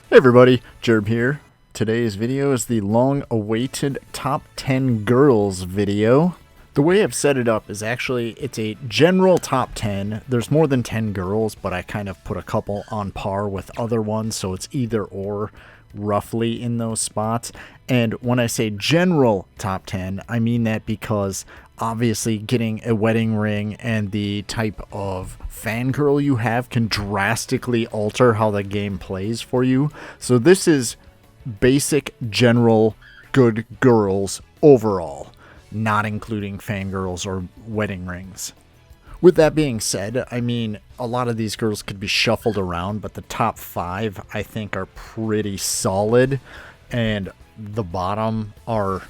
Hey everybody, Jerb here. Today's video is the long-awaited Top 10 Girls video. The way I've set it up is it's a general top 10. There's more than 10 girls, but I kind of put a couple on par with other ones, so it's either or roughly in those spots. And when I say general top 10, I mean that because obviously getting a wedding ring and the type of fangirl you have can drastically alter how the game plays for you. So this is basic general good girls overall, not including fangirls or wedding rings. With that being said, I mean, a lot of these girls could be shuffled around, but the top 5 I think are pretty solid, and the bottom are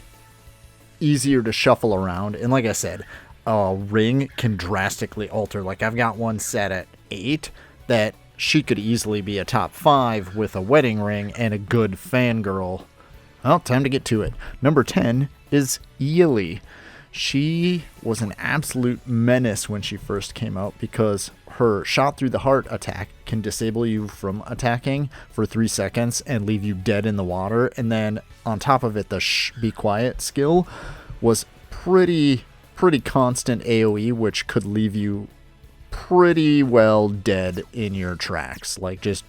easier to shuffle around. And like I said, a ring can drastically alter. Like I've got one set at 8 that she could easily be a top 5 with a wedding ring and a good fangirl. Well, time to get to it. Number 10 is Yili. She was an absolute menace when she first came out because her shot through the heart attack can disable you from attacking for 3 seconds and leave you dead in the water. And then on top of it, the be quiet skill was pretty constant AoE, which could leave you pretty well dead in your tracks. Like just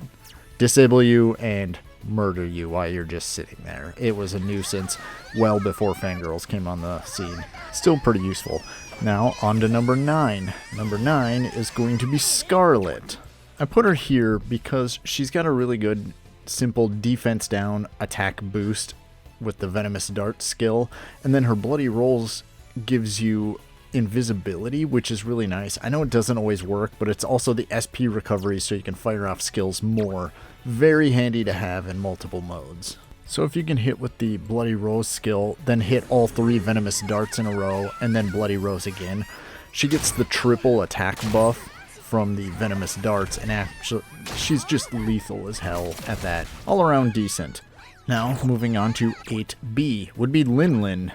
disable you and murder you while you're just sitting there. It was a nuisance well before fangirls came on the scene. Still pretty useful. Now on to number 9. Number 9 is going to be Scarlet. I put her here because she's got a really good simple defense down attack boost with the venomous dart skill, and then her bloody rolls gives you invisibility, which is really nice. I know it doesn't always work, but it's also the SP recovery, so you can fire off skills more. Very handy to have in multiple modes. So if you can hit with the Bloody Rose skill, then hit all 3 venomous darts in a row, and then Bloody Rose again, she gets the triple attack buff from the venomous darts, and actually she's just lethal as hell at that. All around decent. Now moving on to 8B would be Linlin.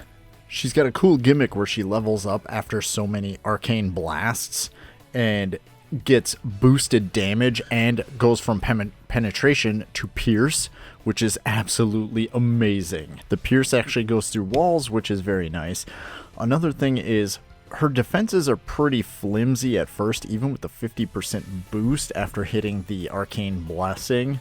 She's got a cool gimmick where she levels up after so many arcane blasts and gets boosted damage and goes from penetration to pierce, which is absolutely amazing. The pierce actually goes through walls, which is very nice. Another thing is her defenses are pretty flimsy at first, even with the 50% boost after hitting the arcane blessing.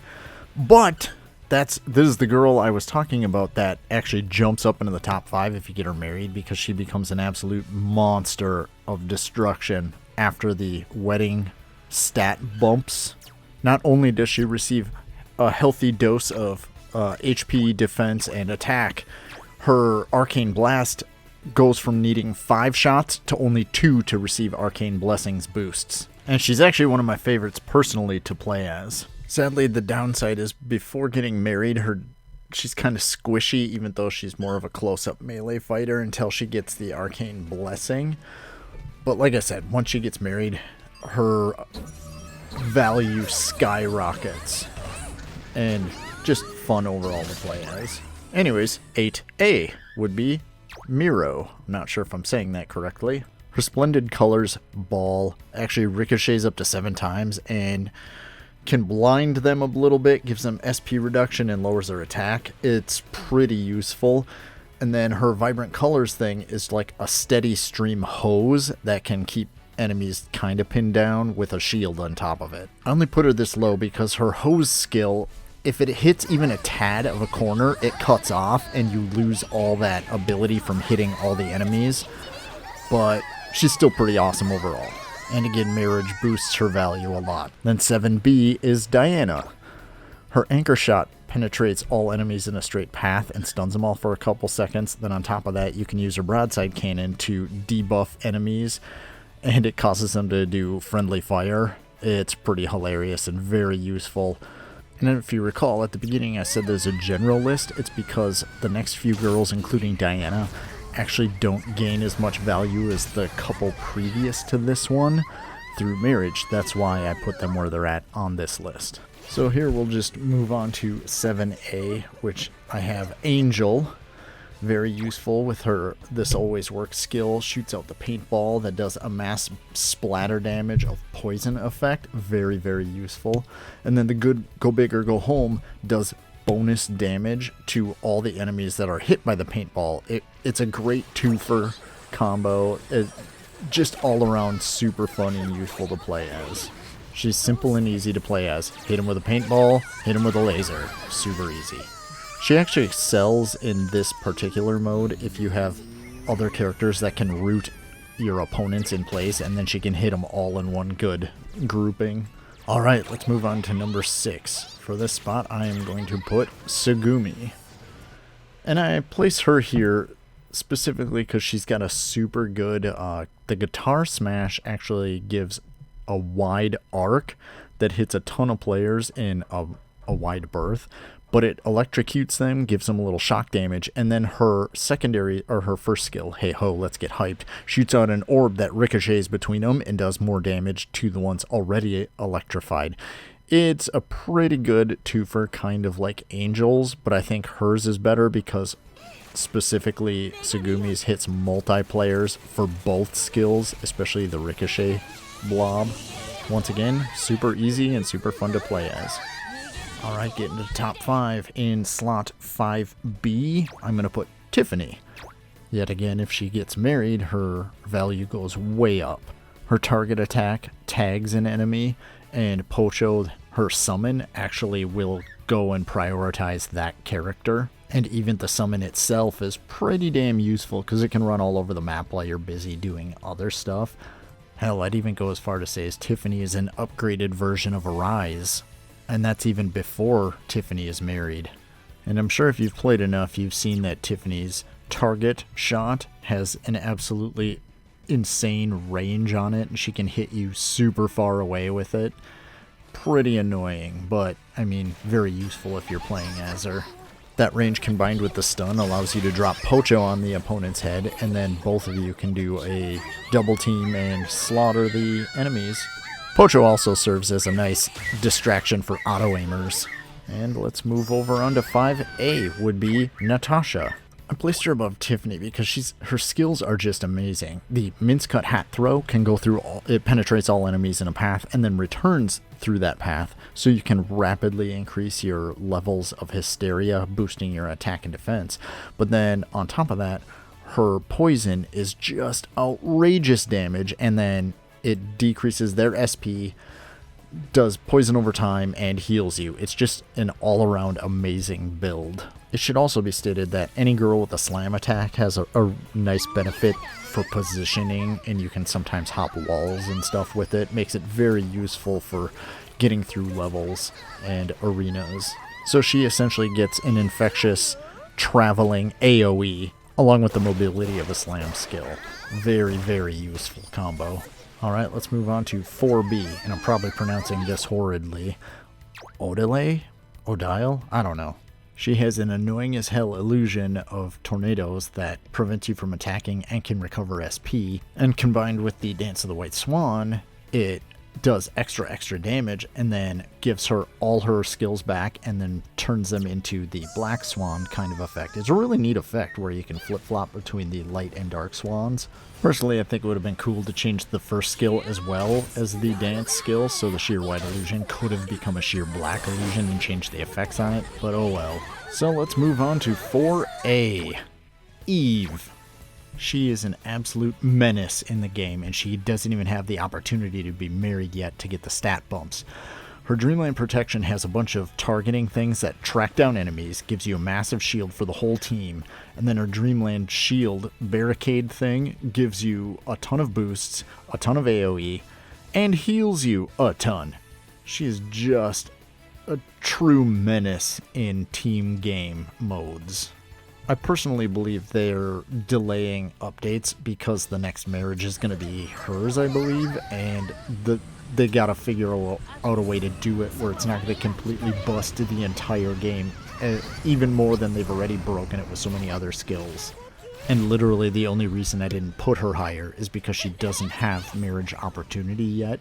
But this is the girl I was talking about that actually jumps up into the top 5 if you get her married, because she becomes an absolute monster of destruction after the wedding stat bumps. Not only does she receive a healthy dose of HP, defense, and attack, her arcane blast goes from needing 5 shots to only 2 to receive arcane blessings boosts. And she's actually one of my favorites personally to play as. Sadly, the downside is before getting married, she's kind of squishy, even though she's more of a close-up melee fighter until she gets the arcane blessing. But like I said, once she gets married, her value skyrockets. And just fun overall to play as. Anyways, 8A would be Miro. I'm not sure if I'm saying that correctly. Her Splendid Colors ball actually ricochets up to 7 times and can blind them a little bit, gives them SP reduction and lowers their attack. It's pretty useful. And then her Vibrant Colors thing is like a steady stream hose that can keep enemies kind of pinned down with a shield on top of it. I only put her this low because her hose skill, if it hits even a tad of a corner, it cuts off and you lose all that ability from hitting all the enemies. But she's still pretty awesome overall. And again, marriage boosts her value a lot. Then 7B is Diana. Her anchor shot penetrates all enemies in a straight path and stuns them all for a couple seconds. Then on top of that, you can use her broadside cannon to debuff enemies, and it causes them to do friendly fire. It's pretty hilarious and very useful. And then if you recall, at the beginning I said there's a general list. It's because the next few girls, including Diana, actually don't gain as much value as the couple previous to this one through marriage. That's why I put them where they're at on this list. So here we'll just move on to 7A, which I have Angel. Very useful with her This Always Works skill. Shoots out the paintball that does a mass splatter damage of poison effect. Very, very useful. And then the good Go Big or Go Home does bonus damage to all the enemies that are hit by the paintball. It's a great twofer combo. Just all around super fun and useful to play as. She's simple and easy to play as. Hit him with a paintball, hit him with a laser. Super easy. She actually excels in this particular mode if you have other characters that can root your opponents in place, and then she can hit them all in one good grouping. Alright, let's move on to number 6. For this spot, I am going to put Sugumi. And I place her here specifically because she's got a super good... the guitar smash actually gives a wide arc that hits a ton of players in a wide berth, but it electrocutes them, gives them a little shock damage, and then her secondary, or her first skill, hey ho, let's get hyped, shoots out an orb that ricochets between them and does more damage to the ones already electrified. It's a pretty good twofer, kind of like Angel's, but I think hers is better because specifically Sugumi's hits multiplayers for both skills, especially the ricochet blob. Once again, super easy and super fun to play as. Alright, getting to the top 5. In slot 5B, I'm going to put Tiffany. Yet again, if she gets married, her value goes way up. Her target attack tags an enemy, and Pocho, her summon, actually will go and prioritize that character. And even the summon itself is pretty damn useful because it can run all over the map while you're busy doing other stuff. Hell, I'd even go as far to say as Tiffany is an upgraded version of Arise. And that's even before Tiffany is married. And I'm sure if you've played enough, you've seen that Tiffany's target shot has an absolutely insane range on it. She can hit you super far away with it. Pretty annoying, but I mean, very useful if you're playing as her. That range combined with the stun allows you to drop Pocho on the opponent's head, and then both of you can do a double team and slaughter the enemies. Pocho also serves as a nice distraction for auto-aimers. And let's move over onto 5A, would be Natasha. I placed her above Tiffany because her skills are just amazing. The mince cut hat throw can go through it penetrates all enemies in a path and then returns through that path, so you can rapidly increase your levels of hysteria, boosting your attack and defense. But then on top of that, her poison is just outrageous damage, and then it decreases their SP, does poison over time, and heals you. It's just an all-around amazing build. It should also be stated that any girl with a slam attack has a nice benefit for positioning, and you can sometimes hop walls and stuff with it. Makes it very useful for getting through levels and arenas. So she essentially gets an infectious traveling AoE along with the mobility of a slam skill. Very, very useful combo. Alright, let's move on to 4B, and I'm probably pronouncing this horridly. Odile? Odile? I don't know. She has an annoying as hell illusion of tornadoes that prevents you from attacking and can recover SP, and combined with the Dance of the White Swan, it does extra damage and then gives her all her skills back and then turns them into the Black Swan kind of effect. It's a really neat effect where you can flip-flop between the light and dark swans. Personally, I think it would have been cool to change the first skill as well as the dance skill, so the sheer white illusion could have become a sheer black illusion and changed the effects on it, but oh well. So let's move on to 4A. Eve. She is an absolute menace in the game, and she doesn't even have the opportunity to be married yet to get the stat bumps. Her Dreamland Protection has a bunch of targeting things that track down enemies, gives you a massive shield for the whole team, and then her Dreamland Shield barricade thing gives you a ton of boosts, a ton of AoE, and heals you a ton. She is just a true menace in team game modes. I personally believe they're delaying updates because the next marriage is going to be hers, I believe, and they got to figure out a way to do it where it's not going to completely bust the entire game, even more than they've already broken it with so many other skills. And literally the only reason I didn't put her higher is because she doesn't have marriage opportunity yet,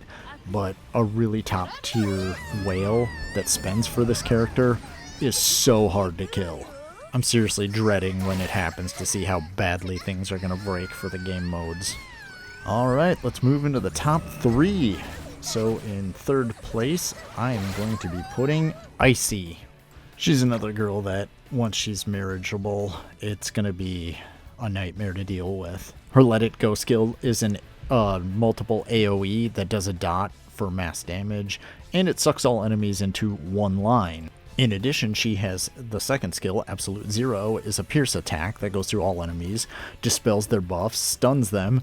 but a really top tier whale that spends for this character is so hard to kill. I'm seriously dreading when it happens to see how badly things are going to break for the game modes. Alright, let's move into the top 3. So in third place, I am going to be putting Icy. She's another girl that, once she's marriageable, it's going to be a nightmare to deal with. Her Let It Go skill is an multiple AoE that does a dot for mass damage, and it sucks all enemies into one line. In addition, she has the second skill, Absolute Zero, is a pierce attack that goes through all enemies, dispels their buffs, stuns them,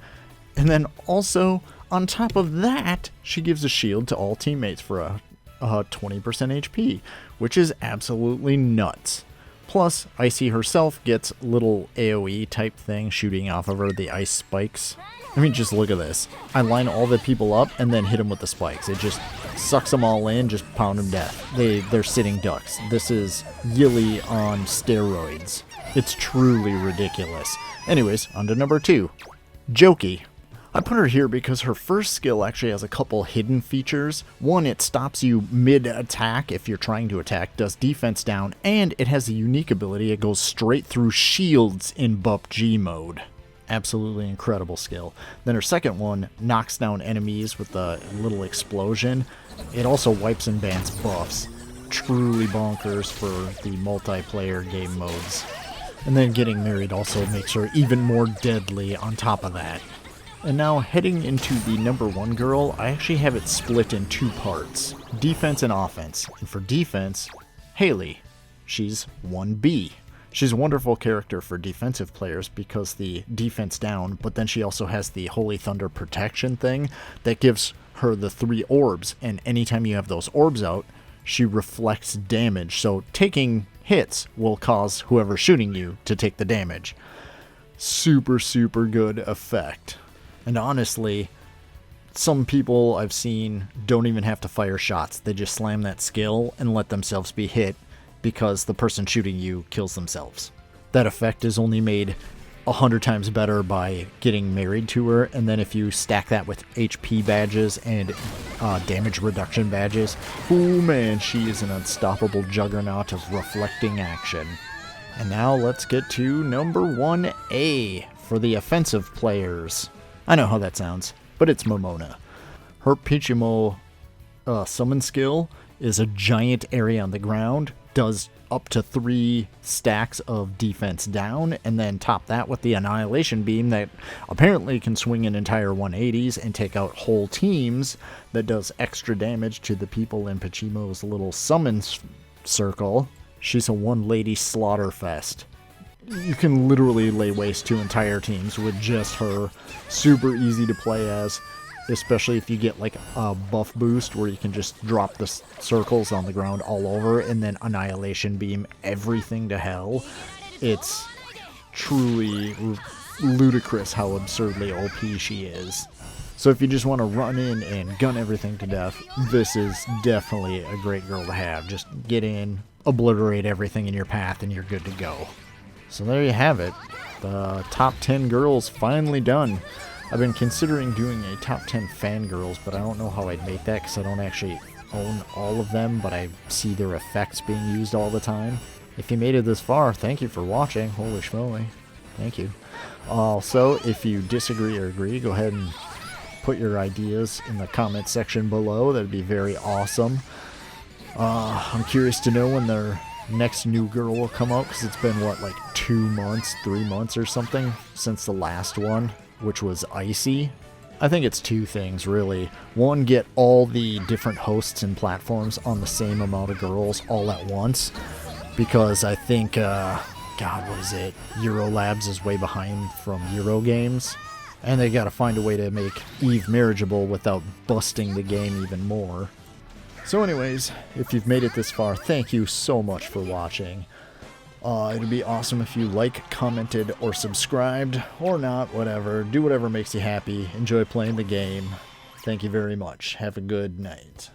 and then also, on top of that, she gives a shield to all teammates for a 20% HP, which is absolutely nuts. Plus, Icy herself gets little AoE type thing shooting off of her, the ice spikes. I mean, just look at this. I line all the people up and then hit them with the spikes. It just sucks them all in, just pound them death. They're sitting ducks. This is Yili on steroids. It's truly ridiculous. Anyways, on to number 2. Jokey. I put her here because her first skill actually has a couple hidden features. One, it stops you mid-attack if you're trying to attack, does defense down, and it has a unique ability. It goes straight through shields in BUPG mode. Absolutely incredible skill. Then her second one knocks down enemies with a little explosion. It also wipes and bans buffs. Truly bonkers for the multiplayer game modes. And then getting married also makes her even more deadly on top of that. And now heading into the number 1 girl, I actually have it split in 2 parts. Defense and offense. And for defense, Haley. She's 1B. She's a wonderful character for defensive players because the defense down, but then she also has the Holy Thunder protection thing that gives her the 3 orbs, and anytime you have those orbs out, she reflects damage, so taking hits will cause whoever's shooting you to take the damage. Super, super good effect. And honestly, some people I've seen don't even have to fire shots. They just slam that skill and let themselves be hit because the person shooting you kills themselves. That effect is only made 100 times better by getting married to her, and then if you stack that with HP badges and damage reduction badges, oh man, she is an unstoppable juggernaut of reflecting action. And now let's get to number 1A for the offensive players. I know how that sounds, but it's Momona. Her Pichimo summon skill is a giant area on the ground, does up to 3 stacks of defense down, and then top that with the Annihilation Beam that apparently can swing an entire 180s and take out whole teams, that does extra damage to the people in Pichimo's little summon circle. She's a one-lady slaughter fest. You can literally lay waste to entire teams with just her. Super easy to play as, especially if you get like a buff boost where you can just drop the circles on the ground all over and then Annihilation Beam everything to hell. It's truly ludicrous how absurdly OP she is. So if you just want to run in and gun everything to death, this is definitely a great girl to have. Just get in, obliterate everything in your path, and you're good to go. So there you have it. The top 10 girls finally done. I've been considering doing a top 10 fangirls, but I don't know how I'd make that because I don't actually own all of them, but I see their effects being used all the time. If you made it this far, thank you for watching. Holy schmoly. Thank you. Also, if you disagree or agree, go ahead and put your ideas in the comment section below. That'd be very awesome. I'm curious to know when their next new girl will come out, because it's been, what, like 2 months, 3 months or something since the last one, which was Icy. I think it's 2 things, really. One, get all the different hosts and platforms on the same amount of girls all at once, because I think, God, what is it? Eurolabs is way behind from Eurogames, and they gotta find a way to make Eve marriageable without busting the game even more. So anyways, if you've made it this far, thank you so much for watching. It'd be awesome if you like, commented, or subscribed, or not, whatever. Do whatever makes you happy. Enjoy playing the game. Thank you very much. Have a good night.